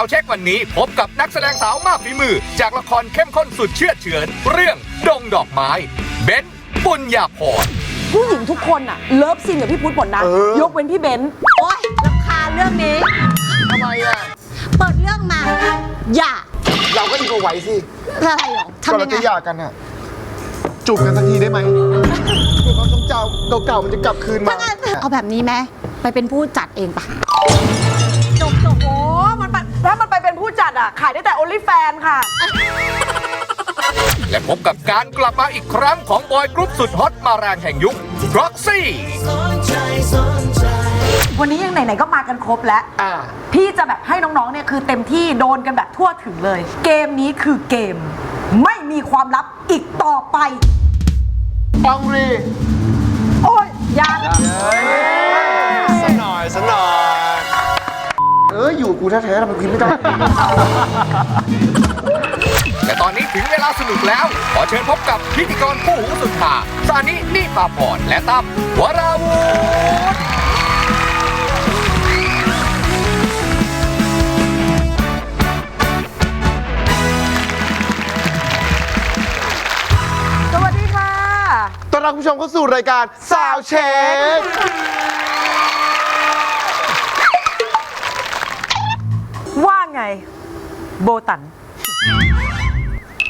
าวเช็ควันนี้พบกับนักแสดงสาวมากฝีมือจากละครเข้มข้นสุดเชื่อเฉือนเรื่องดงดอกไม้เบนซ์ปุญญาภรณ์ผู้หญิงทุกคนอะเลิฟซีนกับพี่พุทธหมดนะยกเว้นพี่เบนซ์โอ๊ยรำคาญเรื่องนี้ทำไมอ่ะเปิดเรื่องมาอย่าเราก็อีกเอาไหวสิ อะไรหรอทำยังไงก่อนเราจะหย่ากันอ่ะจูบกันสักทีได้ไหมเพื่อความทรงจำเก่าๆมันจะกลับคืนมา เอาแบบนี้ไหมไปเป็นผู้จัดเองปะจบโอ้ถ้ามันไปเป็นผู้จัดอะขายได้แต่ OnlyFans ค่ะและพบกับการกลับมาอีกครั้งของบอยกรุ๊ปสุดฮอตมาแรงแห่งยุค Roxy วันนี้ยังไหนๆก็มากันครบแล้วพี่จะแบบให้น้องๆเนี่ยคือเต็มที่โดนกันแบบทั่วถึงเลย เกมนี้คือเกมไม่มีความลับอีกต่อไปปังรีโอ้ยยังสักหน่อยอยู่กูแท้ๆทำไมคุณไม่ได้ และตอนนี้ถึงเวลาสนุกแล้ว ขอเชิญพบกับพิธีกรผู้หูสุดหาซานินิพาพรและตั้มวราวุธสวัสดีค่ะต้อนรับคุณผู้ชมเข้าสู่รายการสาวเช็คว่าไงโบตัน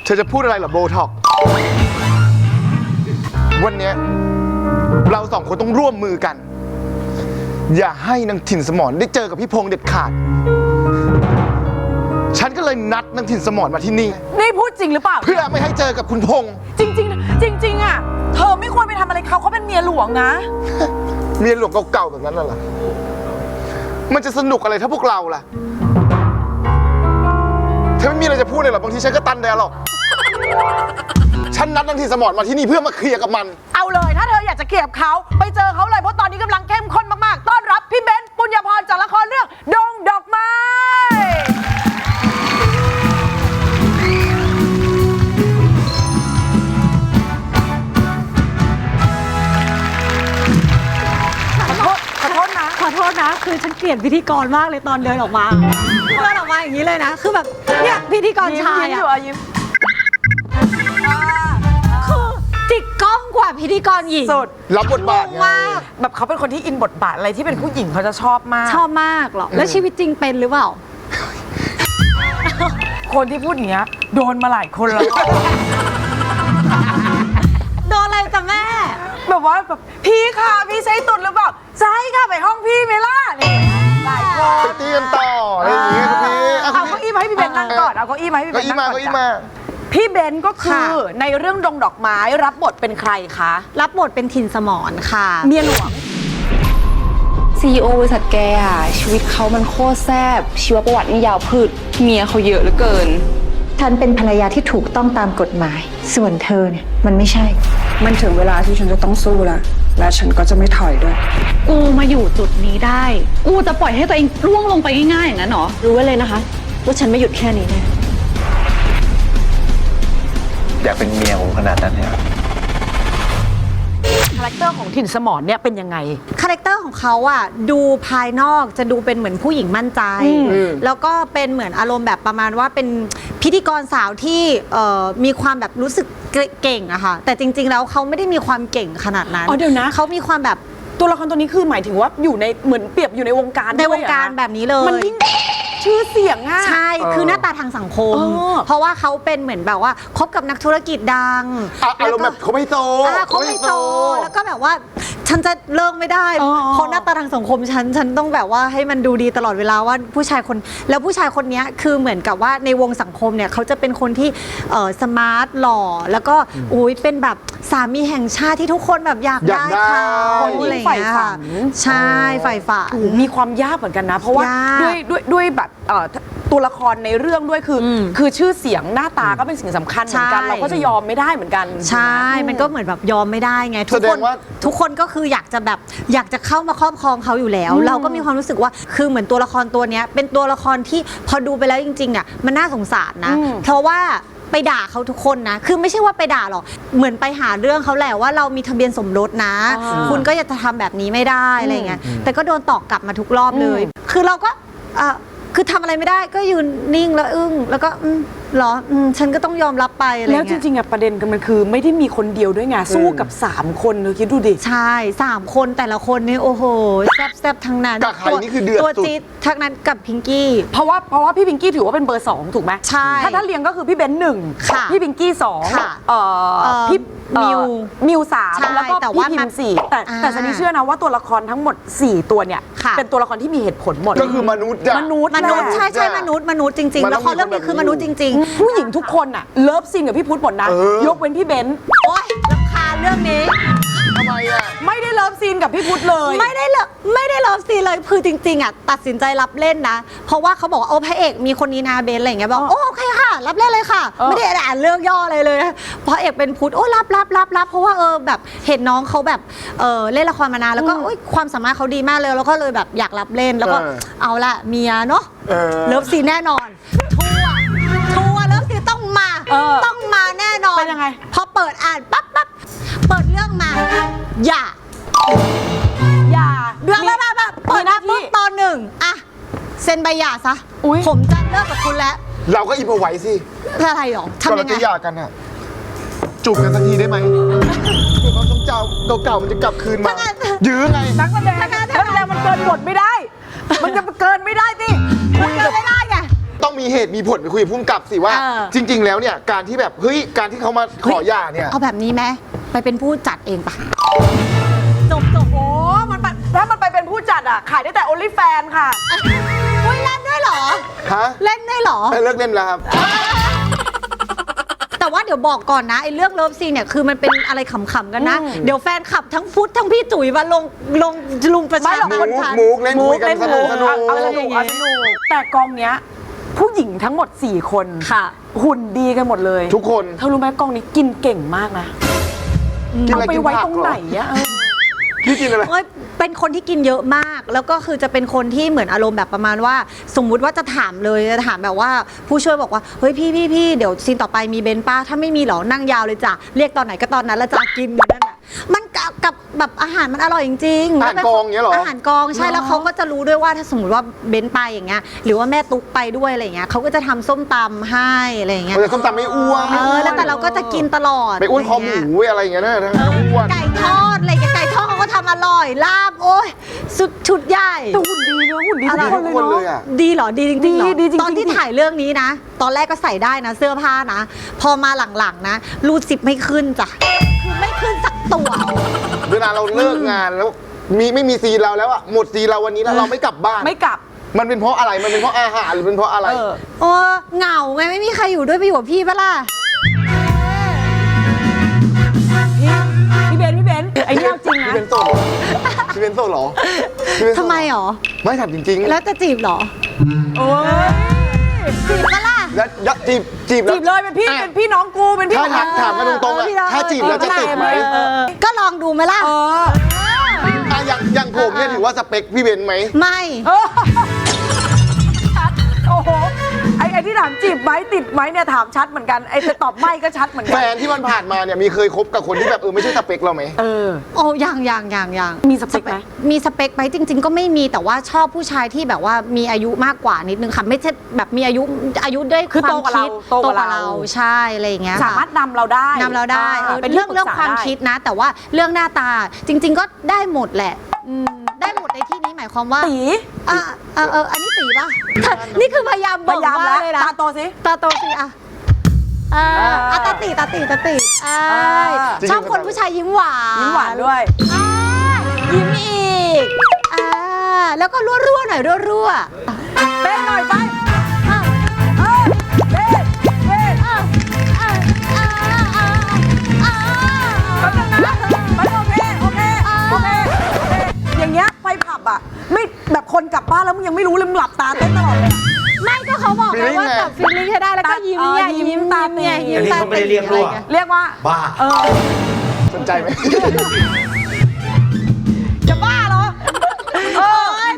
เธอจะพูดอะไรเหรอโบท็อกวันนี้เราสองคนต้องร่วมมือกันอย่าให้นางถิ่นสมรได้เจอกับพี่พงษ์เด็ดขาดฉันก็เลยนัดนางถิ่นสมรมาที่นี่นี่พูดจริงหรือเปล่าเพื่อไม่ให้เจอกับคุณพงษ์จริงอะเธอไม่ควรไปทำอะไรเขาเป็นเมียหลวงนะ เมียหลวงเก่าๆแบบนั้นน่ะเหรอมันจะสนุกอะไรถ้าพวกเราล่ะเธอไม่มีอะไรจะพูดเลยหรอบางทีฉันก็ตันแดหรอกฉันนัดนางถิ่นสมรมาที่นี่เพื่อมาเคลียร์กับมันเอาเลยถ้าเธออยากจะเคลียร์กับเขาไปเจอเขาเลยเพราะตอนนี้กำลังเข้มข้นมากๆต้อนรับพี่เบนซ์ปุญญาภรณ์จากละครเรื่องดงดอกไม้ขอโทษนะคือฉันเกลียดพิธีกรมากเลยตอนเดินออกมาอย่างนี้เลยนะคือแบบเนี่ยพิธีกรชายอะคือจิกกล้องกว่าพิธีกรหญิงสุดรับบทบาทมากแบบเขาเป็นคนที่อินบทบาทอะไรที่เป็นผู้หญิงเขาจะชอบมากหรอแล้วชีวิตจริงเป็นหรือเปล่าคนที่พูดอย่างเงี้ยโดนมาหลายคนแล้วโดนอะไรจ้ะแม่แบบว่าแบบพี่ค่ะพี่ใช้ตุ่นหรือเปล่าใช่ค่ะไปห้องพี่ไหมล่ะนี่หลายคนไปตีกันต่ออะไรอย่างเงี้ยครับพี่เอาเก้าอี้มาให้พี่เบนนั่งก่อนเอาเก้าอี้มาให้พี่เบนนั่งก่อนพี่เบนก็คือในเรื่องดงดอกไม้รับบทเป็นใครคะรับบทเป็นถิ่นสมรค่ะเมียหลวงCEO บริษัทแกอ่ะชีวิตเขามันโคตรแซ่บชีวประวัตินี่ยาวพืชเมียเขาเยอะเหลือเกินฉันเป็นภรรยาที่ถูกต้องตามกฎหมายส่วนเธอเนี่ยมันไม่ใช่มันถึงเวลาที่ฉันจะต้องสู้แล้วและฉันก็จะไม่ถอยด้วยกูมาอยู่จุดนี้ได้กูจะปล่อยให้ตัวเองร่วงลงไปง่ายๆอย่างนั้นหรอรู้ไว้เลยนะคะว่าฉันไม่หยุดแค่นี้แน่อยากเป็นเมียผมขนาดนั้นเนี่ยคาแรคเตอร์ของถิ่นสมรเนี่ยเป็นยังไงคาแรคเตอร์ของเขาอ่ะดูภายนอกจะดูเป็นเหมือนผู้หญิงมั่นใจแล้วก็เป็นเหมือนอารมณ์แบบประมาณว่าเป็นพิธีกรสาวที่มีความแบบรู้สึกเก่งอะค่ะแต่จริงๆแล้วเขาไม่ได้มีความเก่งขนาดนั้นเดี๋ยวนะเขามีความแบบตัวละครตัวนี้คือหมายถึงว่าอยู่ในเหมือนเปรียบอยู่ในวงการในวงการแบบนี้เลยมันยิ่งชื่อเสียงอะใช่คือหน้าตาทางสังคมเพราะว่าเขาเป็นเหมือนแบบว่าคบกับนักธุรกิจดังอารมณ์แบบเขาไม่โตแล้วก็แบบว่าฉันจะเลิกไม่ได้เพราะหน้าตาทางสังคมฉันต้องแบบว่าให้มันดูดีตลอดเวลาว่าผู้ชายคนนี้คือเหมือนกับว่าในวงสังคมเนี่ยเขาจะเป็นคนที่สมาร์ทหล่อแล้วก็เป็นแบบสามีแห่งชาติที่ทุกคนแบบอยากได้เขาอะไรอย่างเงี้ยใช่ใฝ่ฝันมีความยากเหมือนกันนะเพราะว่าด้วยแบบตัวละครในเรื่องด้วยคือชื่อเสียงหน้าตาก็เป็นสิ่งสำคัญเหมือนกันเราก็จะยอมไม่ได้เหมือนกันใช่มันก็เหมือนแบบยอมไม่ได้ไงทุกคนก็คืออยากจะเข้ามาครอบครองเขาอยู่แล้วเราก็มีความรู้สึกว่าคือเหมือนตัวละครตัวนี้เป็นตัวละครที่พอดูไปแล้วจริงๆอ่ะมันน่าสงสารนะเพราะว่าไปด่าเขาทุกคนนะคือไม่ใช่ว่าไปด่าหรอกเหมือนไปหาเรื่องเขาแหละว่าเรามีทะเบียนสมรสนะคุณก็จะทำแบบนี้ไม่ได้อะไรเงี้ยแต่ก็โดนตอกกลับมาทุกรอบเลยคือเราก็ คือทำอะไรไม่ได้ก็ยืนนิ่งแล้วอึ้งแล้วก็เหรอฉันก็ต้องยอมรับไปอะไร แล้ว เงี้ย จริงๆอะประเด็นกันมันคือไม่ได้มีคนเดียวด้วยไงสู้กับ 3 คนเธอคิดดูดิ ใช่3 คนแต่ละคนนี่โอ้โหแซ่บๆทั้งนั้น กับใครนี่คือเดือด ตัว สุด จี๊ดทั้งนั้นกับพิงกี้ เพราะว่าพี่พิงกี้ถือว่าเป็นเบอร์ 2 ถูกไหม ใช่ ถ้าเรียงก็คือพี่เบนซ์หนึ่ง ค่ะ พี่พิงกี้สอง ค่ะ พี่ มิว สาม ใช่ แล้วก็ แต่ พี่ ว่า พิ มั ม น สี่แต่ อ่า แต่ซันนี่เชื่อนะว่าตัวละครทั้งหมด 4 ตัวเนี่ย ค่ะ เป็นตัวละครที่มีเหตุผลหมด ก็คือมนุษย์อะ มนุษย์ มนุษย์ แหละ ใช่มนุษย์จริง มั ๆ น แล้ว ต้อง เขาเรื่องนี้คือมนุษย์จริง ผู้หญิงทุกคนอะเลิฟซีนกับพี่พุทธหมดนะ ยกเว้นพี่เบนซ์ ๆ โอ๊ยรำคาญเรื่องนี้ ทำไมอะ ไม่ได้เลิฟซีนกับพี่พุทธเลย ไม่ได้เลิฟซีนเลยคือจริงๆอ่ะตัดสินใจรับเล่นนะ เพราะว่าเขาบอกว่าโอ้พระเอกมีคนนี้นะเบนอะไรอย่างเงี้ยบอกโอเคค่ะ รับเล่นเลยค่ะ ไม่ได้อ่านเรื่องย่ออะไรเลยนะเพราะเอกเป็นพุทธโอ้รับเพราะว่าแบบเห็นน้องเขาแบบเล่นละครมานานแล้วก็ความสามารถเขาดีมากเลยแล้วก็เลยแบบอยากรับเล่นแล้วก็เอาละเมียเนาะเลิฟซีนแน่นอนทัวร์เลิฟซีนต้องมาแน่นอน เป็นยังไง พอเปิดอ่านปั๊บเปิดเรื่องมาอย่า อย่า เดือนละเปิดหน้าปุ๊บตอนหนึ่งอะเซ็นใบหย่าซะ อุ๊ย ผมจะเลิกกับคุณแล้ว เราก็อิมพอไว้สิ อะไรหรอ ก่อน ทำยั เรา งไง จะหย่ากันอะจูบกันสักทีได้ไหมเพื่อความทรงจำเก่าๆมันจะกลับคืนมา ยื้อไง นักแสดงมันเกินบทไม่ได้ มันจะเกินไม่ได้สิ คุยกันไม่ได้ไง ต้องมีเหตุมีผลไปคุยกับพุ่มกับสิว่า จริง ๆ แล้วเนี่ยการที่แบบเฮ้ยการที่เขามาขอหย่าเนี่ย เอาแบบนี้ไหมไปเป็นผู้จัดเองปะจบ โอ้มันไปถ้ามันไปเป็นผู้จัดอ่ะ ขายได้แต่ only fan ค่ะ อุ้ยเล่นด้วยเหรอ ฮะ เล่นได้เหรอ เลิกเล่นแล้วครับ แต่ว่าเดี๋ยวบอกก่อนนะไอ้เรื่องเลิฟซีนเนี่ยคือมันเป็นอะไรขำๆกันนะ เดี๋ยวแฟนคลับทั้งพุทธทั้งพี่จุ๋ยมาลงลุมประชา ไม่หรอก คนฉัน มุกเล่นคุยกันสนุก เอาสนุกแต่กองเนี้ย ผู้หญิงทั้งหมด 4 คน ค่ะ หุ่นดีกันหมดเลย ทุกคน เธอรู้ไหมกองนี้กินเก่งมากนะ กิน เอา อะไร ไป กิน ไว้ ผัก ตรง เหร ไหน อ อะ พี่กินอะไร เอ้ยเป็นคนที่กินเยอะมาก แล้วก็คือจะเป็นคนที่เหมือนอารมณ์แบบประมาณว่า สมมุติว่าจะถามเลยจะถามแบบว่าผู้ช่วยบอกว่าเฮ้ยพี่เดี๋ยวซีนต่อไปมีเบนป้าถ้าไม่มีหรอนั่งยาวเลยจ้ะเรียกตอนไหนก็ตอนนั้นแล้วจะกินอยู่นั่นน่ะมันกับแบบอาหารมันอร่อยจริงๆ อาหารกองเงี้ยเหรอ อาหารกองใช่แล้วเขาก็จะรู้ด้วยว่าถ้าสมมติว่าเบนไปอย่างเงี้ยหรือว่าแม่ตุ๊กไปด้วยอะไรอย่างเงี้ยเขาก็จะทำส้มตำให้อะไรอย่างเงี้ย เราจะส้มตำไม่อ้วน แล้วแต่เราก็จะกินตลอด ไปอ้วนคอหมูอะไรอย่างเงี้ยนะทั้งอ้วน ไก่ทอดอะไรอย่างเงี้ยไก่ทอดเขาก็ทำอร่อยลาบโอ้ยสุดชุดใหญ่ แต่หุ่นดีเนอะหุ่นดีทุกคนเลย คนเล เนาะ ยอ่ะ ดีเหรอดีจริงๆเหรอ ดีจริงๆ ตอนที่ถ่ายเรื่องนี้นะ ตอนแรกก็ใส่ได้นะเสื้อผ้านะ พอมาหลังๆนะรูดซิปไม่ขึ้นจ้ะคือไม่ขึ้นสักตัว เวลาเราเลิกงานแล้วไม่มีซีนเราแล้วอ่ะหมดซีนเราวันนี้แล้วเราไม่กลับบ้าน ไม่กลับ มันเป็นเพราะอะไรมันเป็นเพราะอาหารหรือเป็นเพราะอะไร โอ้เหงาไงไม่มีใครอยู่ด้วยไปอยู่กับพี่ปะล่ะ พี่เบนไอ้เนี่ยจริง พี่ นะ เป็นโสดเหรอพี่เป็นโสดเหรอพี่เป็นโสด ทำไมหรอ ไม่ถามจริงๆ แล้วจะจีบเหรอ โอ้ย จีบปะล่ะ แล้วจีบ จีบเลยเป็นพี่น้องกูเป็นพี่ ถ้าถามกันตรงๆอะ พี่น้อง ถ้าจีบแล้วจะติดไหม ก็ลองดูไหมล่ะ อย่างผมเนี่ยถือว่าสเปคพี่เบนไหม ไม่ โอ้โหไอ้ที่ถามจีบไหมติดไหมเนี่ยถามชัดเหมือนกันไอ้จะตอบไม่ก็ชัดเหมือนกั แฟนที่มันผ่านมาเนี่ยมีเคยคบกับคนที่แบบไม่ใช่สเปคเราไหม โอ้ยัง มีสเปคไหม มีสเปคไหมจริง ๆ ก็ไม่มีแต่ว่าชอบผู้ชายที่แบบว่ามีอายุมากกว่านิดนึงค่ะไม่ใช่แบบมีอายุด้วย คือ ความ โตกว่า คิด เราโตกว่าเรา ใช่อะไรอย่างเงี้ย สามารถนำเราได้ นำเราได้ เป็น เรื่อง ที่ปรึกษา ความ ได้ คิดนะ แต่ว่าเรื่องหน้าตาจริง ๆ ก็ได้หมดแหละได้หมดในที่นี้หมายความว่า ตี อันนี้ตีป่ะ นี่คือพยายาม พยายามแล้ว เลยนะ ตาโตสิ ตาโตสิอ่ะตาตีชอบคนผู้ชายยิ้มหวาน ยิ้มหวานด้วย ยิ้มอีกแล้วก็รั่วๆหน่อยรั่ว เต้นหน่อยไป ๆ เต้นอย่างเงี้ยไปผับอ่ะไม่แบบคนกลับบ้านแล้วมึงยังไม่รู้เลยมึงหลับตาเต้นตลอดเลย ไม่ก็เขาบอกไงว่าจับฟีลลิ่งให้ได้แล้วก็ยิ้มเนี่ยยิ้มตาเนี่ยยิ้มตา อันนี้เขาไม่ได้เรียกรั่ว เรียกว่า บ้า สนใจไหม จะบ้าเหรอ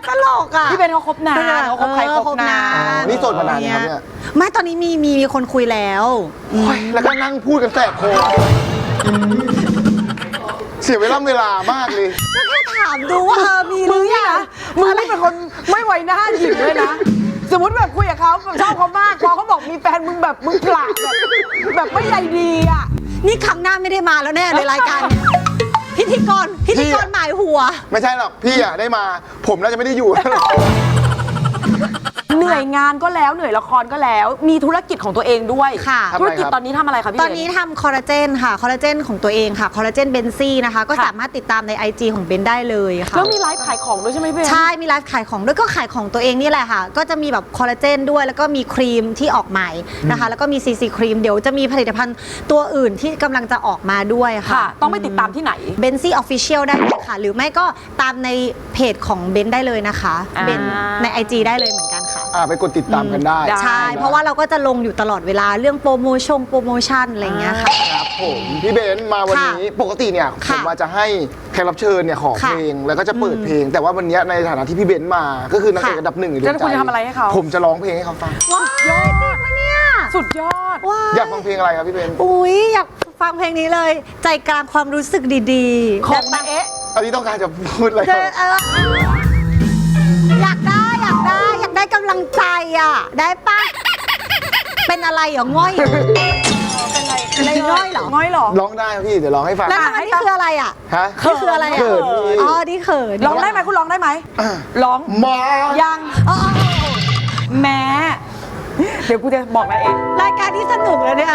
ตลกอ่ะ พี่เบนเขาคบนานเขาคบใครคบนาน นี่โสดมานานครับเนี่ย ไม่ตอนนี้มีคนคุยแล้ว แล้วก็นั่งพูดกันแสบคอเสียเวลามากเลย ก็แค่ถามดูว่ามีห มึ รื ง อ นี่ ยัง นะมึงนี่เป็นคนไม่ไหวหน้าหยิบเลยนะ ส สมมติแบบคุยกับเขาชอบเขามากพอเขาบอกมีแฟนมึงแบบมึงผละแบบไม่ใยดีอ่ะ นี่ครั้งหน้าไม่ได้มาแล้วแน่เลยรายการพิธีกรหมายหัว ไม่ใช่หรอกพี่อะได้มา ผมน่าจะไม่ได้อยู่ เหนื่อยงานก็แล้วเหนื่อยละครก็แล้ว มีธุรกิจของตัวเองด้วย ค่ะ ธุรกิจตอนนี้ทำอะไรคะพี่ ตอนนี้ทำคอลลาเจนค่ะคอลลาเจนของตัวเองค่ะคอลลาเจนเบนซี่นะคะก็สามารถติดตามใน IG ของเบนได้เลยค่ะ แล้วมีไลฟ์ขายของด้วยใช่ไหมพี่ ใช่มีไลฟ์ขายของด้วยก็ขายของตัวเองนี่แหละค่ะก็จะมีแบบคอลลาเจนด้วยแล้วก็มีครีมที่ออกใหม่นะคะแล้วก็มี CC ครีมเดี๋ยวจะมีผลิตภัณฑ์ตัวอื่นที่กำลังจะออกมาด้วยค่ะ ค่ะ ต้องไปติดตามที่ไหน เบนซี่ออฟฟิเชียลได้เลยค่ะหรือไม่ก็ตามในเพจของเบนได้เลยนะคะเบนใน IG ได้เลยเหมือนกันค่ะ ไปกดติดตามกันได้ ใช่เพราะว่าเราก็จะลงอยู่ตลอดเวลาเรื่องโปรโมชั่นอะไรอย่างเงี้ยค่ะ ครับผมพี่เบนซ์มาวันนี้ปกติเนี่ยผ ค่ะ มว่าจะให้แขกรับเชิญเนี่ยขอ ค่ะ เพลงแล้วก็จะเปิดเพลง แต่ว่าวันนี้ในฐานะที่พี่เบนซ์มาก็คือนางเอก ค่ะ อันดับหนึ่งในดวง แล้ว ใจ คุณจะทำอะไรให้เขา ผมจะร้องเพลงให้เขาฟัง ว้าวจริงปะเนี่ย สุดยอด ว้าว อยากฟังเพลงอะไรครับพี่เบนซ์ อุ้ยอยากฟังเพลงนี้เลย ใจกลางความรู้สึกดีๆ ของนางเอ๊ะ อันนี้ต้องการจะพูดอะไร เดินอยากได้กำลังใจอ่ะ ได้ปะเป็นอะไรเหรอง่อยเป็นอะไรง่อยเหรอ ง่อยเหรอ ร้องได้ครับพี่เดี๋ยวร้องให้ฟัง แล้วอันนี้คืออะไรอ่ะ ฮะ นี่คืออะไรอ่ะ เขินพี่ อ๋อนี่เขิน ร้องได้ไหมคุณร้องได้ไหมร้อง มา ยัง อ๋อ แม้ เดี๋ยวกูจะบอกนางเอ๊ะ รายการที่สนุกเลยเนี่ย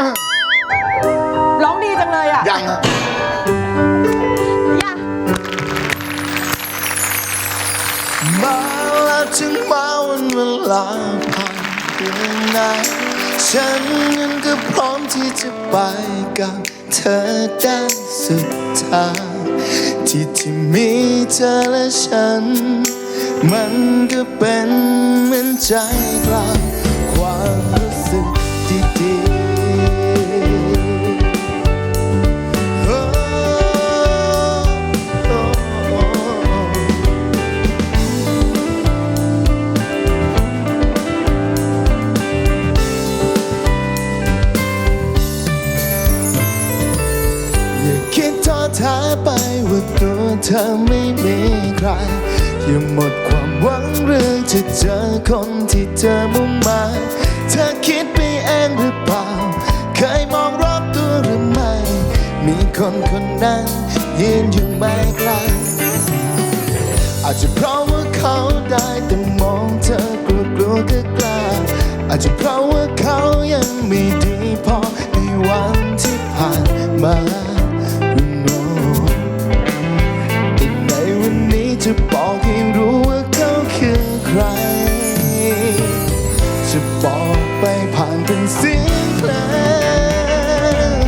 ร้องดีจังเลยอ่ะ ยังอะ อยาก มาแล้วถึงมาวันเวลาผ่านเพียงไหนฉันนั้นก็พร้อมที่จะไปกับเธอได้สุดทางที่มีเธอและฉันมันก็เป็นเหมือนใจกลางความรู้สึกดีๆโอ้โอ้โอ้ อย่าคิดท้อแท้ไปว่าตัวเธอไม่มีใคร อย่าหมดความหวังเรื่องจะเจอคนที่เธอมุ่งหมายเธอคิดไปเองหรือเปล่า เคยมองรอบตัวหรือไม่ มีคนคนนั้นยืนอยู่ไม่ไกล อาจจะเพราะว่าเขาได้แต่มองเธอกลัวกลัวก็กล้าอาจจะเพราะว่าเขายังไม่ดีพอในวันที่ผ่านมาแต่ในวันนี้จะบอกให้รู้ว่าเขาคือใคร จะบอกไปผ่านเป็นเสียงเพลง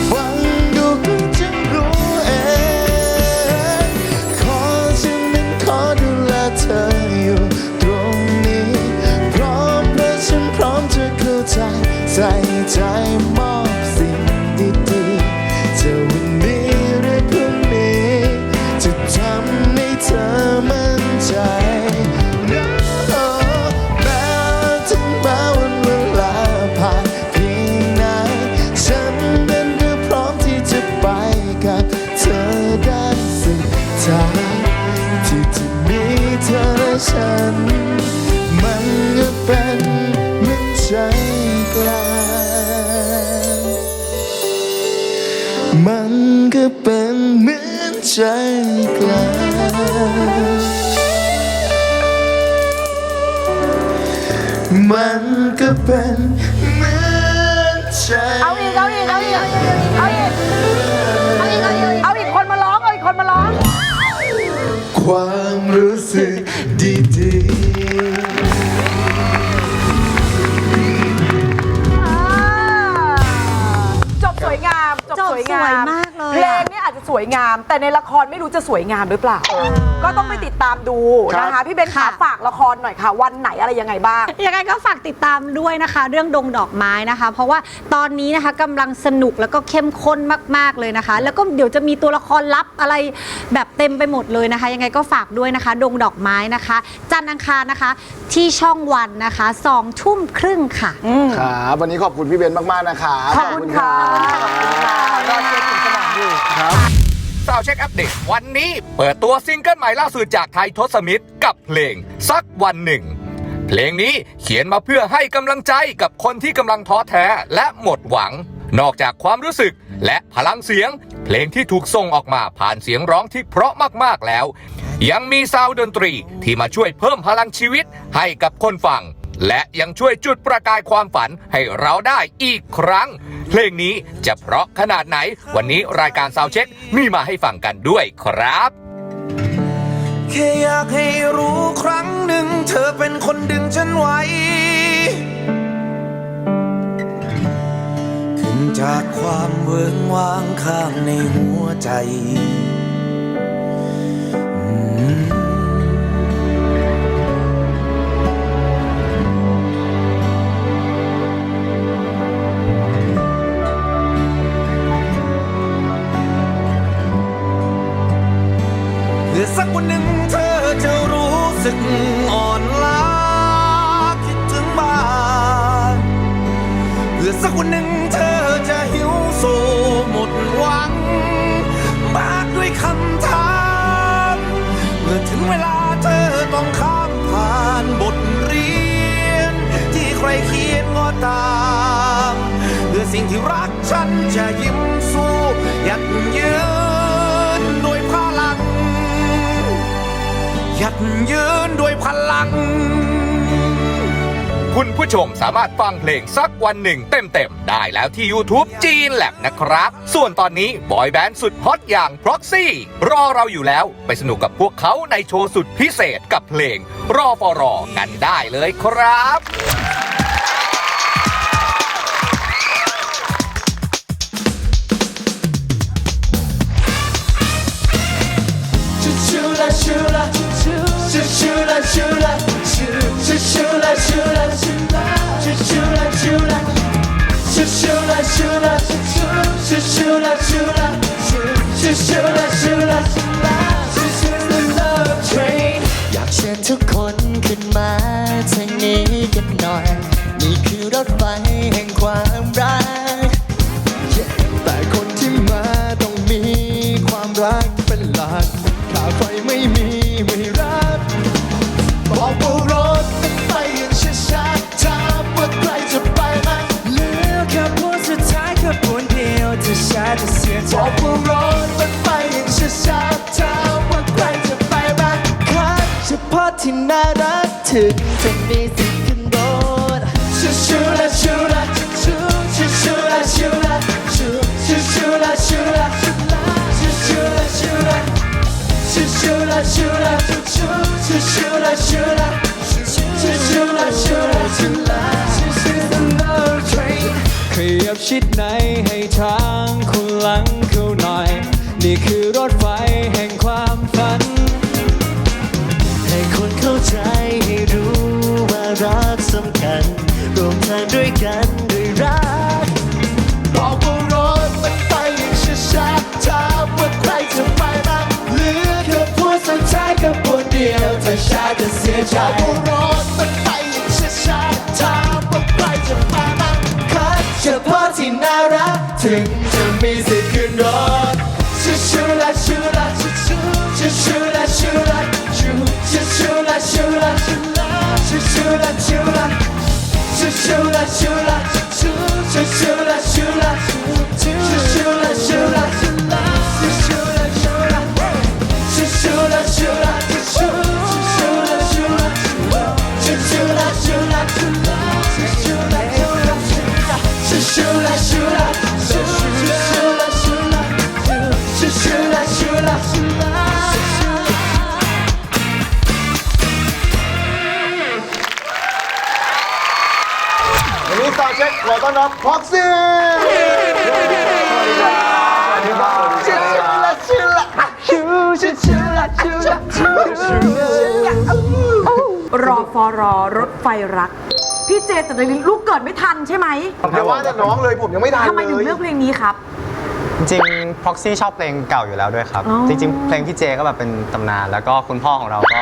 ฟังดูก็จะรู้เองขอฉันนั้นขอดูแลเธออยู่ตรงนี้พร้อมเพราะฉันพร้อมจะเข้าใจใส่ใจมอบสิ่งดีๆจะวันนี้หรือพรุ่งนี้จะทำให้เธอมั่นใจ แม้ถึงแม้วันเวลาผ่านเพียงไหนฉันนั้นก็พร้อมที่จะไปกับเธอได้สุดทางที่จะมีเธอและฉันมันก็เป็นเหมือนใจกลางมันก็เป็นเหมือนใจกลางมันก็เป็นเหมือนใจ เอาอีกคนมาร้อง เอาอีกคนมาร้อง ความรู้สึกดีๆ จบสวยงาม จบสวยมากเลย เพล อะ งเนี่ยอาจจะสวยงาม แต่ในละครไม่รู้จะสวยงามหรือเปล่า ก็ต้องไปติดตามดูนะคะ พี่เบนขาฝากละครหน่อยค่ะ วันไหนอะไรยังไงบ้าง ยังไงก็ฝากติดตามด้วยนะคะ เรื่องดงดอกไม้นะคะ เพราะว่าตอนนี้นะคะกำลังสนุกแล้วก็เข้มข้นมากๆเลยนะคะ แล้วก็เดี๋ยวจะมีตัวละครลับอะไรแบบเต็มไปหมดเลยนะคะ ยังไงก็ฝากด้วยนะคะ ดงดอกไม้นะคะ จันทร์อังคารนะคะ ที่ช่องวันนะคะ20:30ค่ะ ครับวันนี้ขอบคุณพี่เบนซ์มากๆนะครับ ขอบคุณค่ะรอเชียร์ถึงสมองอยู่ สาวเช็คอัปเดตวันนี้เปิดตัวซิงเกิลใหม่ล่าสุดจากไทยทศมิตรกับเพลงสักวันหนึ่ง เพลงนี้เขียนมาเพื่อให้กำลังใจกับคนที่กำลังท้อแท้และหมดหวัง นอกจากความรู้สึกและพลังเสียงเพลงที่ถูกส่งออกมาผ่านเสียงร้องที่เพราะมากๆแล้วยังมีซาวด์ดนตรีที่มาช่วยเพิ่มพลังชีวิตให้กับคนฟังและยังช่วยจุดประกายความฝันให้เราได้อีกครั้งเพลงนี้จะเพราะขนาดไหนวันนี้รายการซาวด์เช็คมีมาให้ฟังกันด้วยครับแค่อยากให้รู้ครั้งหนึ่งเธอเป็นคนดึงฉันไว้ขึ้นจากความเวิ้งว้างข้างในหัวใจสักวันหนึ่งเธอจะรู้สึกอ่อนล้าคิดถึงบ้านเพื่อสักวันหนึ่งเธอจะหิวโซหมดหวังมากด้วยคำถามเมื่อถึงเวลาเธอต้องข้ามผ่านบทเรียนที่ใครเขียนก็ตามเพื่อสิ่งที่รักฉันจะยิ้มสู้ยัดยืนด้วยพลังยัดยืนด้วยพลังคุณผู้ชมสามารถฟังเพลงสักวันหนึ่งเต็มๆได้แล้วที่ YouTube จีนแลบนะครับส่วนตอนนี้บอยแบนด์สุดฮอตอย่าง Proxy รอเราอยู่แล้วไปสนุกกับพวกเขาในโชว์สุดพิเศษกับเพลงรอฟอรอกันได้เลยครับอยากเชิญทุกคนขึ้นมาทางนี้กันหน่อยนี่คือรถไฟแห่งความรักแต่คนที่มาต้องมีความรักเป็นหลักถ้าไฟไม่มีไม่รักบอกว่ารถมันไปอย่างช้าๆถามว่าใครจะไปไหมเหลือขบวนสุดท้ายขบวนเดียวจะช้าจะเสียใจบอกว่ารถมันไปอย่างช้าๆถามว่าใครจะไปไหมคันเฉพาะที่น่ารักถึงจะมีสิทธิ์ขึ้นรถชูละชูละชูชูละชูละชูชูละชูละชูชูละชูละชูชูละชูละชูชูละชูละชูชูละชูละชูละชูละขยับชิดไหนให้ทางคุณหลังเข้าหน่อยนี่คือรถไฟแห่งความฝันให้คนเข้าใจให้รู้ว่ารักสำคัญร่วมทางด้วยกันด้วยรักบอกว่ารถมันไปอย่างช้าๆถามว่าใครจะไปบ้างเหลือขบวนสุดท้ายขบวนเดียวถ้าช้าจะเสียใจบอกว่ารถมันไปอย่างช้าๆถามว่าใครจะไปบ้างคันเฉพาะที่น่ารักถึงจะมีสิทธิ์ขึ้นรถชูละชูละชูชูละชูละชูชูละชูละชูชูละชูละชูชูละชูละชูชูละชูละชูชูละชูละชูชูละชูละชูชูละชูละชูชูละชูละชูชูละชูละชูชูละชูละชูชูละชูละชูชูละชูละชูชูละชูละวันนี้ซาวด์เช็คขอต้อนรับพ็อกซี่รอฟอรอรถไฟรักพี่เจแต่ในลูกเกิดไม่ทันใช่ไหม อย่าว่าแต่น้องเลยผมยังไม่ทันเลย ทำไมถึงเลือกเพลงนี้ครับ จริงๆ Proxy ชอบเพลงเก่าอยู่แล้วด้วยครับ อ๋อ จริงๆ เพลงพี่เจก็แบบเป็นตำนาน แล้วก็คุณพ่อของเราก็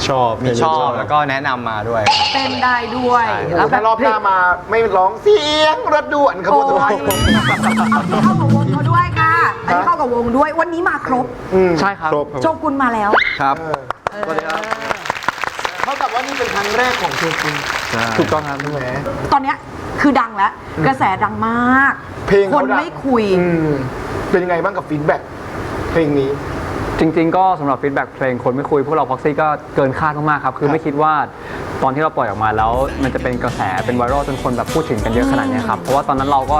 ชอบแล้วก็แนะนำมาด้วย เต้นได้ด้วย ใช่ แล้วแบ ถ้า บ รอบหน้ามาไม่ร้องเสียงรถด่วนขบวนสุดท้าย เข้ากับวงเขาด้วยค่ะ อันนี้เข้ากับวงด้วย วันนี้มาครบ ใช่ครับ โชกุนมาแล้ว ครับ เท่ากับว่า นี่เป็นครั้งแรกของโชกุน ถูกต้องครับ ใช่ไหม ตอนเนี้ยคือดังแล้ว กระแสดังมาก เพลง ค เขา น ดัง ไม่คุย เป็นยังไงบ้างกับฟีดแบ็กเพลงนี้ จริงๆก็สำหรับฟีดแบ็กเพลงคนไม่คุยพวกเราพ็อกซี่ก็เกินคาดมากๆครับคือไม่คิดว่าตอนที่เราปล่อยออกมาแล้วมันจะเป็นกระแสเป็นไวรัลจนคนแบบพูดถึงกันเยอะขนาดนี้ครับเพราะว่าตอนนั้นเราก็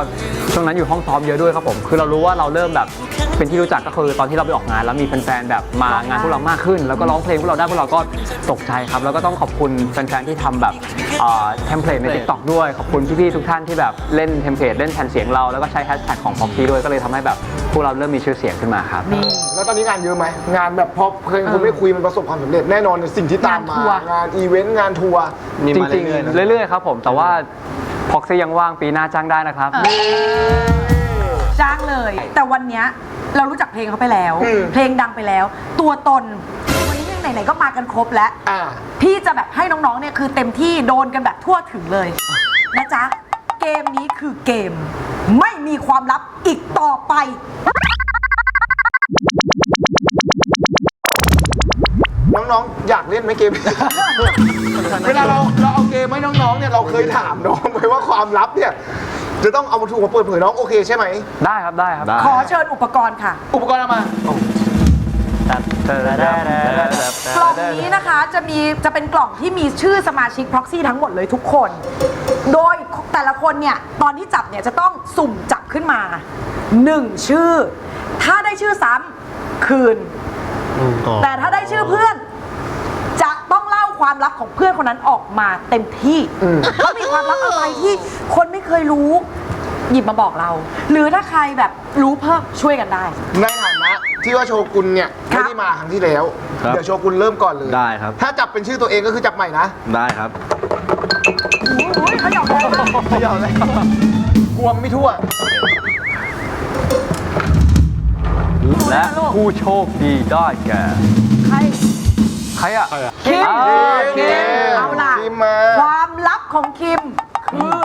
ช่วงนั้นอยู่ห้องซ้อมเยอะด้วยครับผมคือเรารู้ว่าเราเริ่มแบบเป็นที่รู้จักก็คือตอนที่เราไปออกงานแล้วมีแฟนๆแบบมางานพวกเรามากขึ้น แล้วก็ร้องเพลงพวกเราได้พวกเราก็ตกใจครับแล้วก็ต้องขอบคุณแฟนๆที่ทำแบบเทมเพลตใน TikTok ด้วยขอบคุณพี่ๆทุกท่านที่แบบเล่นเทมเพลตเล่นแผ่นเสียงเราแล้วก็ใช้แฮชแท็กของพ็อกซี่ด้วยก็เลยทำให้แบบพวกเราเริ่มมีชื่อเสียงขึ้นมาครับ แล้วตอนนี้งานเยอะไหมงานแบบพอเพลงคนไม่คุยมันประสบความสำเร็จแน่นอนในสิ่งที่ตามมางานอีเวนต์งานทัวร์ จริงๆเรื่อยๆครับผมแต่ว่าพ็อกซี่ยังว่างปีหน้าจ้างได้นะครับ จ้างเลย แต่วันเนี้ยเรารู้จักเพลงเขาไปแล้ว เพลงดังไปแล้ว ตัวตน วันนี้ไหนๆก็มากันครบแล้ว พี่จะแบบให้น้องๆเนี่ยคือเต็มที่โดนกันแบบทั่วถึงเลยนะจ๊ะ เกมนี้คือเกม ไม่มีความลับอีกต่อไป น้องๆอยากเล่นไหมเกม เวลาเราเอาเกมให้น้องๆเนี่ยเราเคยถามน้องไหมว่าความลับเนี่ยจะต้องเอามาถูกมาเปิดเผยน้องโอเคใช่ไหม ได้ครับได้ครับ ขอเชิญอุปกรณ์ค่ะ อุปกรณ์เอามา กล่องนี้นะคะจะเป็นกล่องที่มีชื่อสมาชิก Proxy ทั้งหมดเลยทุกคน โดยแต่ละคนเนี่ยตอนที่จับเนี่ยจะต้องสุ่มจับขึ้นมา1ชื่อ ถ้าได้ชื่อซ้ำคืน แต่ถ้าได้ชื่อเพื่อน จะต้องเล่าความลับของเพื่อนคนนั้นออกมาเต็มที่ถ้ามีความลับอะไรที่คนไม่เคยรู้ หยิบมาบอกเรา หรือถ้าใครแบบรู้เพิ่มช่วยกันได้ ในฐานะที่ว่าโชกุนเนี่ย ครั ไม่ บ ได้มาครั้งที่แล้ว เดี๋ยวโชกุนเริ่มก่อนเลย ได้ครับ ถ้าจับเป็นชื่อตัวเองก็คือจับใหม่นะ ได้ครับ โอ้ยเขาหยอกแรงมาก ไม่ยอมเลยกวงไม่ทั่ว และผู้โชคดีได้แก่ ใคร ใครอ่ะ คิม คิม เอาล่ะ คิมมา ความลับของคิมคือ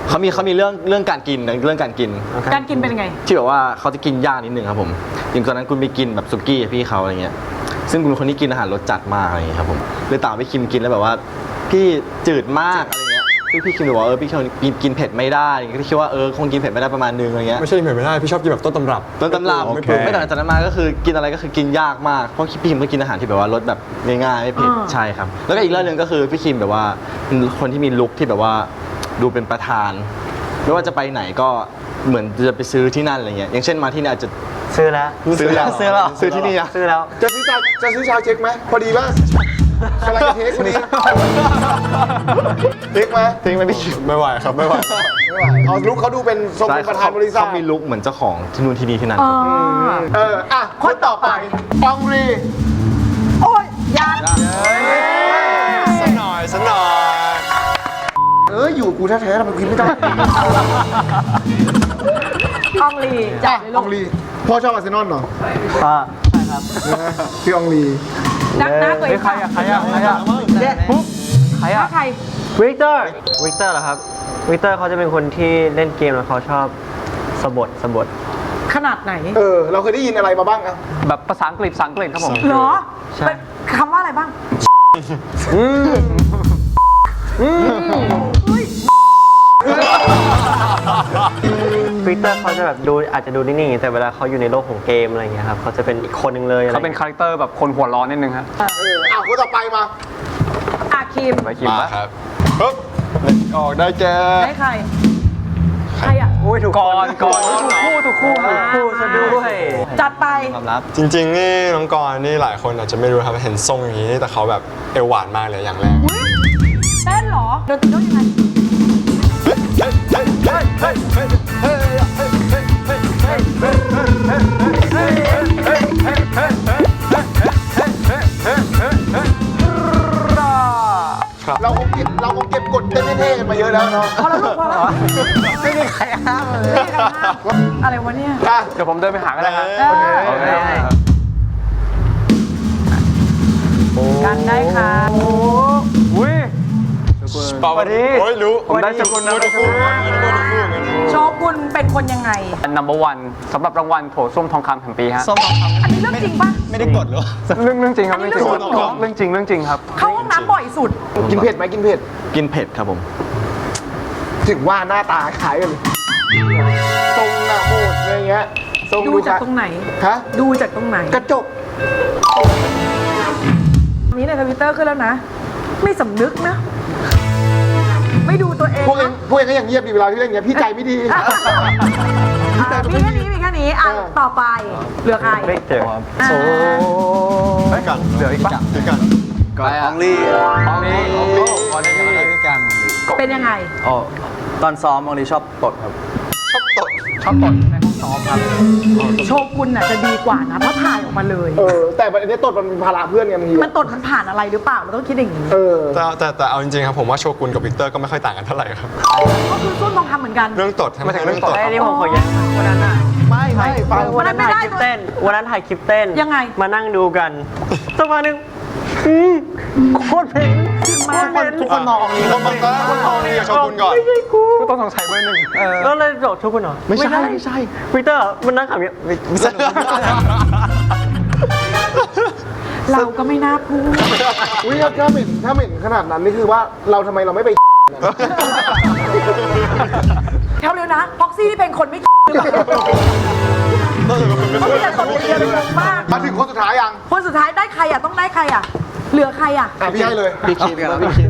เขามีเรื่องการกินนะเรื่องการกิน การกินเป็นยังไง ที่แบบว่าเขาจะกินยากนิดนึงครับผมอย่างตอนนั้นคุณไปกินแบบสุกี้กับพี่เขาอะไรเงี้ยซึ่งคุณเป็นคนที่กินอาหารรสจัดมากอะไรเงี้ยครับผมเลยตามไปคิมกินแล้วแบบว่าพี่จืดมากอะไรเงี้ยพี่คิมบอกว่าพี่กินเผ็ดไม่ได้ก็คิดว่าคงกินเผ็ดไม่ได้ประมาณนึงอะไรเงี้ย ไม่ใช่เผ็ดไม่ได้พี่ชอบกินแบบต้นตำรับ ต้นตำราไม่ต่างจากนั้นมาก็คือกินอะไรก็คือกินยากมากเพราะพี่คิมก็กินอาหารที่แบบว่ารสแบบง่ายๆไม่เผ็ดใช่ครับแล้วก็อีกเรื่องนึงก็คือพี่คิมแบบว่าเป็นคนที่มีลุคที่แบบว่าดูเป็นประธานไม่ว่าจะไปไหนก็เหมือนจะไปซื้อที่นั่นอะไรเงี้ยอย่างเช่นมาที่นี่อาจจะ ซื้อแล้ว ซื้อที่นี่อะ ซื้อแล้ว จะซื้อชาเช็คไหมพอดีว่ากำลังจะเทคพอดีเทคไหม ทิ้งไปพี่คิม ไม่ไหวครับไม่ไหว ไม่ไหวเอาลุกเขาดูเป็นทรงเป็นประธานบริษัท เขามีลุคเหมือนเจ้าของที่นู่นที่นี่ที่นั่น อ่ะคนต่อไปอองรี โอ้ยยาน สักหน่อยสักหน่อย อยู่กูแท้ๆทำไมกินไม่ได้ อองลีจับเลย อ ลู อก งรีพ่อชอบอาร์เซนอลเหรอ ใช่ครับ พี่อองรี นักตัวเอง ใครอ่ะใครอ่ะใครอ่ะใครอ่ะ ใคร วิกเตอร์เหรอครับวิกเตอร์เขาจะเป็นคนที่เล่นเกมแล้วเขาชอบสะบด ขนาดไหน เราเคยได้ยินอะไรมาบ้างอ่ะ แบบภาษาอังกฤษครับผม เหรอ ใช่ เป็นคำว่าอะไรบ้าง วิกเตอร์เขาจะแบบอาจจะดูนิ่งๆแต่เวลาเขาอยู่ในโลกของเกมอะไรอย่างเงี้ยครับเขาจะเป็นอีกคนหนึ่งเลยเขาเป็นคาแรคเตอร์แบบคนหัวร้อนนิดนึงครับ คนต่อไปมา อาคิม ไปคิม มา ปะ ครับปึ๊บออกได้แก ได้ใคร ใครอ่ะ โอ้ยถูกก่อนถูกคู่ซะด้วย จัดไป ความลับ จริงๆนี่น้องกรณ์นี่หลายคนอาจจะไม่รู้ครับเห็นทรงอย่างนี้แต่เขาแบบเอวหวานมากเลยอย่างแรก เต้นเหรอโดนตีโน้ยังไง เราคงเก็บกดเท่ๆกันมาเยอะแล้วเนาะ พอแล้วลูกพอแล้ว ไม่มีใครห้ามเลย ไม่มีใครห้ามอะไรวะเนี่ย เดี๋ยวผมเดินไปหากันเลยครับ โอเคกันได้ค่ะ อุ้ย เปล่าวันนี้โอ้ยรู้ ผมได้โชกุนนะ โชกุนเป็นคนยังไง number one สำหรับรางวัลโถส้วมทองคำแห่งปีฮะ ส้มทองค อันนี้เรื่องจริงปะ ำไม่ได้กดหรอ เรื่องจริงครับ อันนี้ เรื่องจริง เรื่องจริงเหรอ เรื่องจริงเรื่องจริงครับ เข้าห้องน้ำบ่อยสุด กินเผ็ดไหมกินเผ็ด กินเผ็ดครับผม ถึงว่าหน้าตาคล้ายกันเลยทรงอะโหดอะไรเงี้ยทรง ดูจากตรงไหน ฮะ ดูจากตรงไหน กระจก นี้ในทวิตเตอร์ขึ้นแล้วนะ ไม่สำนึกนะ ไม่ดูตัวเอง พวกเอง นะ พวกเองก็อย่างเงียบดีเวลาที่เล่นอย่างเงี้ยพี่ใจไม่ดี มีแค่นี้มีแค่นี้อ่ะต่อไปเหลือใคร ไม่เจ็บครับ อ่า ไปกัน เหลืออีกปะ ไปกัน ก่อนอองลี่ อองลี่ ก่อนได้ด้วยกัน เป็นยังไง อ๋อตอนซ้อมอองลี่ชอบตดครับ ชอบตด ชอบตดในห้องซ้อมครับ โชกุนน่ะจะดีกว่านะเพราะถ่ายออกมาเลย แต่อันนี้ตดมันเป็นภาระเพื่อนไงบางที มันตดมันผ่านอะไรหรือเปล่าเราต้องคิดอย่างนี้ แต่เอาจริงๆครับผมว่าโชกุนกับวิกเตอร์ก็ไม่ค่อยต่างกันเท่าไหร่ครับ ก็คือส้นทองคำเหมือนกัน เรื่องตดใช่ไหมเรื่องตด นี่ผมขอแย้งวันนั้นอ่ะ ไม่ฟัง วันนั้นไม่ได้ ถ่ายคลิปเต้น วันนั้นถ่ายคลิปเต้น ยังไง มานั่งดูกันสักพักหนึงโคตรเพลง ทุกคนมองนี้ทุกคนมองนี้กับโชกุนก่อน ก็ต้องสงสัยเบอร์หนึ่ง ก็เลยบอกทุกคนเหรอ ไม่ใช่ วิกเตอร์มันนั่งขำอย่างเงี้ยไม่สนุก เราก็ไม่น่าพูด อุ้ยถ้าเหม็นขนาดนั้นนี่คือว่าเราทำไมเราไม่ไป เท่าเร็วนะพ็อกซี่นี่เป็นคนไม่หรือเปล่าเขามีแต่ตดเดียวเป็นงงมาก มาถึงคนสุดท้ายยัง คนสุดท้ายได้ใครอ่ะต้องได้ใครอ่ะ เหลือใครอ่ะ พี่ให้เลย พี่คิมครับพี่คิม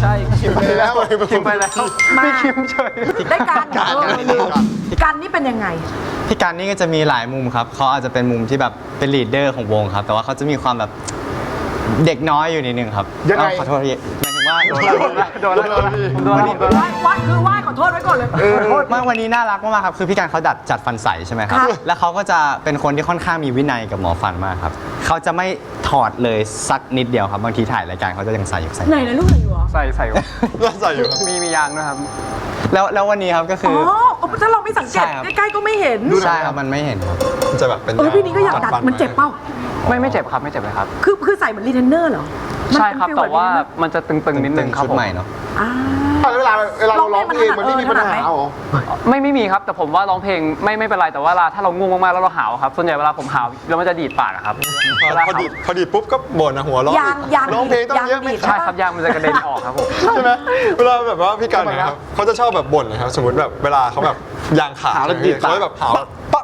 ใช่ คิมไปแล้ว คิมไปแล้ว มา พี่คิมเฉย ได้การการนี่เป็นยังไง พี่การนี่ก็จะมีหลายมุมครับเขาอาจจะเป็นมุมที่แบบเป็นลีดเดอร์ของวงครับ แต่ว่าเขาจะมีความแบบเด็กน้อยอยู่นิดนึงครับ ยังไง ขอโทษพี่หมายถึงว่า โดนแล้วผมโดนแล้ว ว่าคือไหว้ขอโทษไว้ก่อนเลย ไม่วันนี้น่ารักมากๆครับคือพี่การเขาจัดฟันใสใช่ไหมครับ ค่ะ แล้วเขาก็จะเป็นคนที่ค่อนข้างมีวินัยกับหมอฟันมากครับเขาจะไม่ถอดเลยสักนิดเดียวครับบางทีถ่ายรายการเขาจะยังใส่อยู่ ไหนนะลูกไหนอยู่เหรอ ใส่ แล้วใส่อยู่ครับ มียางด้วยครับ แล้ววันนี้ครับก็ อ๋ คือ อถ้าเราไม่สังเกต ใช่ครับ ใกล้ๆก็ไม่เห็น ใช่ครับมันไม่เห็นครับ จะแบบเป็น พี่นี้ก็อยากดัดมันเจ็บเปล่า ไม่เจ็บครับไม่เจ็บเลยครับ คือใส่เหมือนรีเทนเนอร์เหรอ ใช่ครับ มันเป็น แต่ว่า ฟีลแบบ มันจะตึงๆนิดนึงครับ ชุด ผม ใหม่เนาะ อ่า เวลาเราร้องเพลงมันไม่มีปัญหาหรอ ไม่มีครับแต่ผมว่าร้องเพลงไม่เป็นไรแต่ว่าถ้าเราง่วงมากๆแล้วเราหาวครับส่วนใหญ่เวลาผมหาวแล้วมันจะดีดปากอะครับเวลา พอดีปุ๊บก็บ่นนะหัวร้อง ยาง ร้องเพลงต้องเยอะไหม ดีด ใช่ครับยางมันจะกระเด็นออกครับผม ใช่ไหมเวลาแบบว่าพี่กันนะครับเขาจะชอบแบบบ่นนะครับสมมติแบบเวลาเขาแบบยางขาด หาวแล้วดีดปาก เขาจะแบบหาวปะ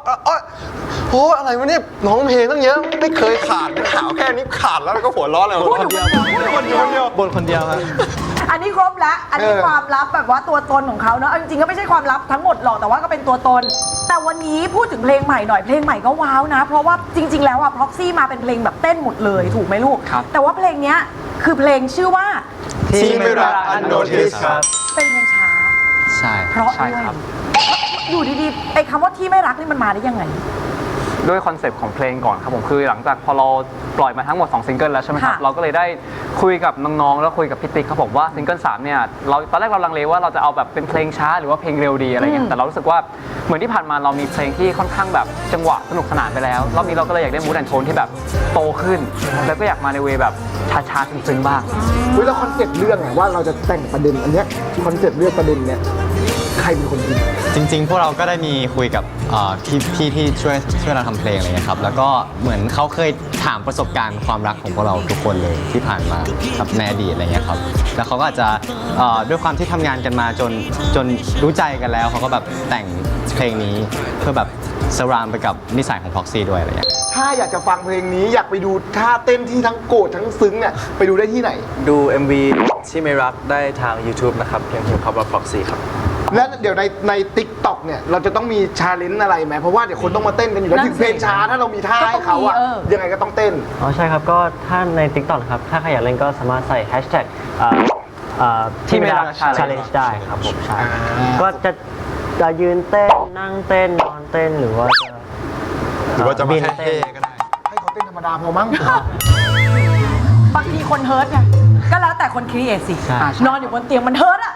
โอ้อะไรวะเนี่ยร้องเพลงตั้งเยอะไม่เคยขาดหาวแค่นี้ขาดแล้วก็หัวร้อนเลย พูดอยู่คนเดียว คนเดียว บนคนเดียวครับ อันนี้ครบแล้ว อันนี้ความลับแบบว่าตัวตนของเขาเนอะเอาจริงๆก็ไม่ใช่ความลับทั้งหมดหรอกแต่ว่าก็เป็นตัวตน แต่วันนี้พูดถึงเพลงใหม่หน่อยเพลงใหม่ก็ว้าวนะ เพราะว่าจริง ๆ แล้วอะพ็อกซี่มาเป็นเพลงแบบเต้นหมดเลยถูกไหมลูก แต่ว่าเพลงเนี้ยคือเพลงชื่อว่า ที่ไม่รัก Unnoticed ครับ เป็นเพลงช้า ใช่ เพราะ ใช่ ด้วย ครับ อยู่ดีๆไอ้คำว่าที่ไม่รักนี่มันมาได้ยังไง ด้วยคอนเซปต์ของเพลงก่อนครับผมคือหลังจากพอเราปล่อยมาทั้งหมด2ซิงเกิลแล้วใช่ไหมครับ ค่ะ เราก็เลยได้คุยกับน้องๆแล้วคุยกับพี่ติ๊กครับผมว่าซิงเกิล3เนี่ยเราตอนแรกเราลังเลว่าเราจะเอาแบบเป็นเพลงช้าหรือว่าเพลงเร็วดีอะไรเงี้ยแต่เรารู้สึกว่าเหมือนที่ผ่านมาเรามีเพลงที่ค่อนข้างแบบจังหวะสนุกสนานไปแล้วรอบนี้เราก็เลยอยากได้มูดแอนโทนที่แบบโตขึ้น แล้วก็อยากมาในเวแบบช้าๆซึ้งๆบ้าง แล้วคอนเซ็ปต์เรื่องอะว่าเราจะแต่งประเด็นอันเนี้ยคอนเซ็ปต์เรื่องประเด็นเนี้ยใครเป็นคนคิด จริงๆ พวกเราก็ได้มีคุยกับพี่ที่ช่วยเราทำเพลงอะไรเงี้ยครับ แล้วก็เหมือนเขาเคยถามประสบการณ์ความรักของพวกเราทุกคนเลยที่ผ่านมาครับในอดีตอะไรเงี้ยครับ แล้วเขาก็อาจจะด้วยความที่ทำงานกันมาจนรู้ใจกันแล้วเขาก็แบบแต่งเพลงนี้เพื่อแบบสรานไปกับนิสัยของพ็อกซี่ด้วยอะไรเงี้ย ถ้าอยากจะฟังเพลงนี้อยากไปดูท่าเต้นที่ทั้งโกรธทั้งซึ้งเนี่ยไปดูได้ที่ไหน ดู MV ที่ไม่รักได้ทาง YouTube นะครับเพียงพิมพ์คำว่า Proxy ครับ และเดี๋ยวใน TikTok เนี่ยเราจะต้องมีชาเลนจ์อะไรไหมเพราะว่าเดี๋ยวคนต้องมาเต้นกันอยู่แล้ว นั่น ถึงเพลงช้าถ้าเรามีท่าให้เขาอะ ก็ต้องมี ยังไงก็ต้องเต้น อ๋อใช่ครับก็ถ้าใน TikTok นะครับถ้าใครอยากเล่นก็สามารถใส่แฮชแท็กที่ไม่รัก challenge ได้ครับผมใช่ก็จะยืนเต้นนั่งเต้นนอนเต้นหรือว่า หรือว่าจะมา บิน แค่ เต้ เท่ น ก็ได้ ให้เขาเต้นธรรมดาพอมั้ง บางทีคนเฮิร์ตไงก็แล้วแต่คนครีเอทสิ ใช่ นอนอยู่บนเตียงมันเฮิร์ตอะ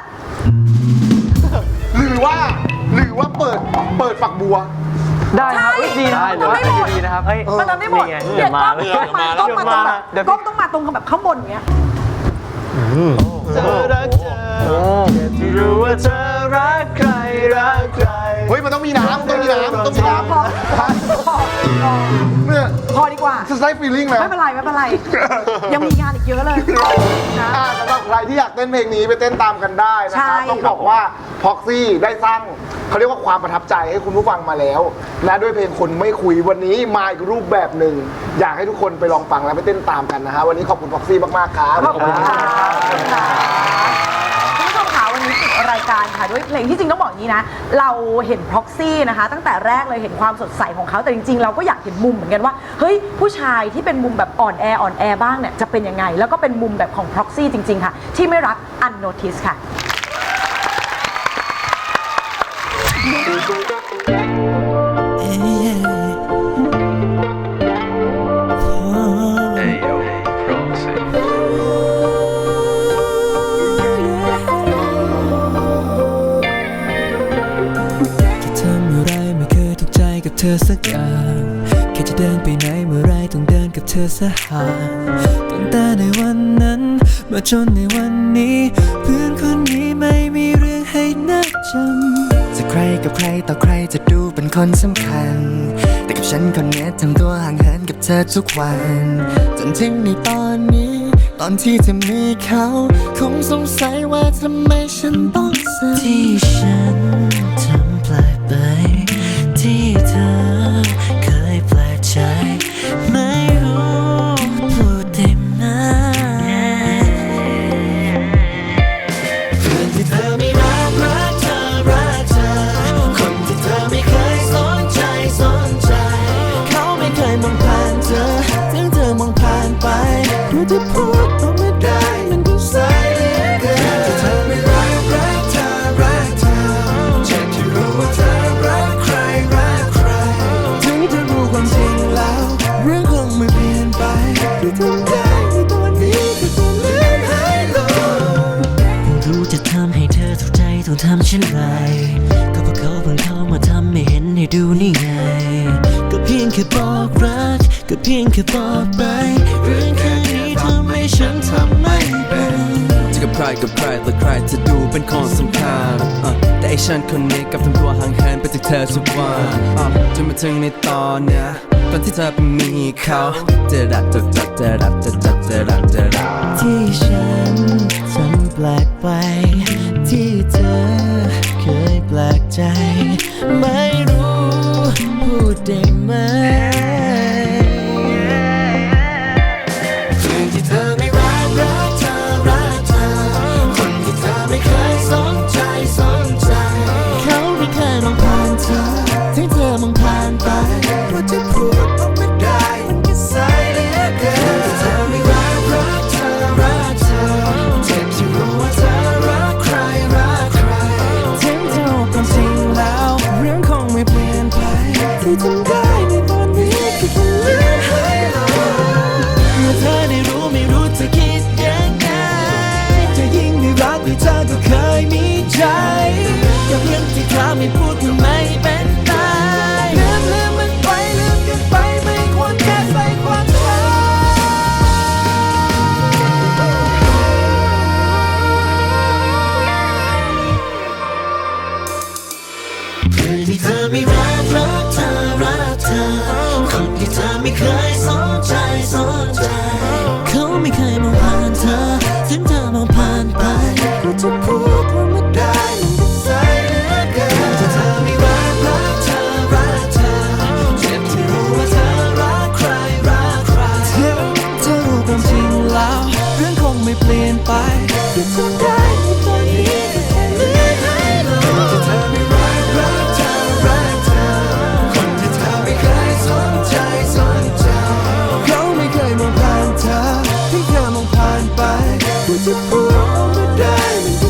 หรือว่าเปิดฝักบัว ได้ครับ ใช่ ดีนะ มันไม่หมด ดีนะครับ เฮ้ย มันทำได้หมด นี่ไง เดี๋ยว มา กล้องมาตรงแบบ เดี๋ยว กล้องต้องมาตรงกับแบบข้างบนอย่างเงี้ย เจอรัก ฟีลลิ่งนะ ไม่เป็นไรไม่เป็นไร ยังมีงานอีกเยอะเลยนะ สำหรับใครที่อยากเต้นเพลงนี้ไปเต้นตามกันได้นะครับ ใช่ ต้องบอกว่าพ็อกซี่ได้สร้างเขาเรียกว่าความประทับใจให้คุณผู้ฟังมาแล้ว และด้วยเพลงคนไม่คุยวันนี้มาอีกรูปแบบหนึ่งอยากให้ทุกคนไปลองฟังและไปเต้นตามกันนะฮะวันนี้ขอบคุณพ็อกซี่มากๆครับ ขอบคุณค่ะคุณผู้ชมค่ะวันนี้ปิดรายการค่ะด้วยเพลงที่จริงต้องบอกอย่างนี้นะ เราเห็น Proxy นะคะ ตั้งแต่แรกเลยเห็นความสดใสของเขาแต่จริงๆเราก็อยากเห็นมุมเหมือนกันว่าเฮ้ยผู้ชายที่เป็นมุมแบบอ่อนแอบ้างเนี่ยจะเป็นยังไง แล้วก็เป็นมุมแบบของ Proxy จริงๆค่ะที่ไม่รัก Unnoticed ค่ะ ทำอะไรไม่เคยถูกใจกับเธอสักอย่างแค่จะเดินไปไหนเมื่อไรต้องเดินกับเธอสหายตั้งแต่ในวันนั้นมาจนในวันนี้เพื่อนคนนี้ไม่มีเรื่องให้น่าจำจะใครกับใครต่อใครจะดูเป็นคนสำคัญแต่กับฉันคนนี้ทำตัวห่างเหินกับเธอทุกวันจนถึงในตอนนี้ตอนที่เธอมีเขาคงสงสัยว่าทำไมฉันต้องเสียที่ฉันทำแปลกไปที่เธอเคยแปลกใจไม่รู้พูดได้ไหมเพื่อนที่เธอไม่รักเธอคนที่เธอไม่เคยสนใจเขาไม่เคยมองผ่านเธอถึงเธอมองผ่านไปรู้จะพูดออกมาได้มันก็สายเหลือเกินที่เธอไม่รักเธอเจ็บที่รู้ว่าเธอรักใครถึงจะรู้ความจริงแล้วเรื่องคงไม่เปลี่ยนไปที่ทำได้ในตอนนี้ก็จะลืมหายลงไม่รู้จะทำให้เธอถูกใจต้องทำเช่นไรก็เพราะเขาเพิ่งเข้ามาทำไม่เห็นให้ดูนี่ไงก็เพียงแค่บอกรักก็เพียงแค่บอกไปเรื่องแค่นี้ทำให้ฉันทำไม่เป็นจะกับใครและใครจะดูเป็นคนสำคัญแต่ไอฉันคนนี้กับทำตัวห่างเหินไปจากเธอทุกวันจนมาถึงในตอนเนี้ยตอนที่เธอไปมีเขาที่ฉันทำแปลกไปที่เธอเคยแปลกใจไม่รู้พูดได้ไหมเรื่องที่เธอไม่รักเธอคนที่เธอไม่เคยสนใจเขาไม่เคยมองผ่านเธอถึงเธอมองผ่านไปว่าจะพูดออกมาได้มันก็สายเหลือเกินที่เธอไม่รักเธอเจ็บที่รู้ว่าเธอรักใครถึงจะรู้ความจริงแล้วเรื่องคงไม่เปลี่ยนไปที่ทำได้ในตอนนี้ก็แค่ลืมหายลงเมื่อเธอได้รู้ไม่รู้จะคิดยังไงจะยิ่งได้รักหรือเธอก็เคยมีใจกับเรื่องที่เธอไม่พูดทำไมเป็นตายลืมมันไปลืมกันไปไม่ควรแค่ใส่ความใจเพื่อนที่เธอไม่รักเธอคนที่เธอไม่เคยสนใจเขาไม่เคยมองผ่านเธอถึงเธอมองผ่านไปก็จะพูดออกมาได้มันก็สายเหลือเกินที่เธอไม่รักเธอเจ็บที่รู้ว่าเธอรักใครถึงเธอรู้ความจริงแล้วเรื่องคงไม่เปลี่ยนไปที่ทำได้ในตอนนี้ก็แค่ลืมหายลงที่เธอไม่รักเธอคนที่เธอไม่เคยสนใจเขาไม่เคยมองผ่านเธอที่เธอมองผ่านไปกูจะพูดออกมาได้มันก็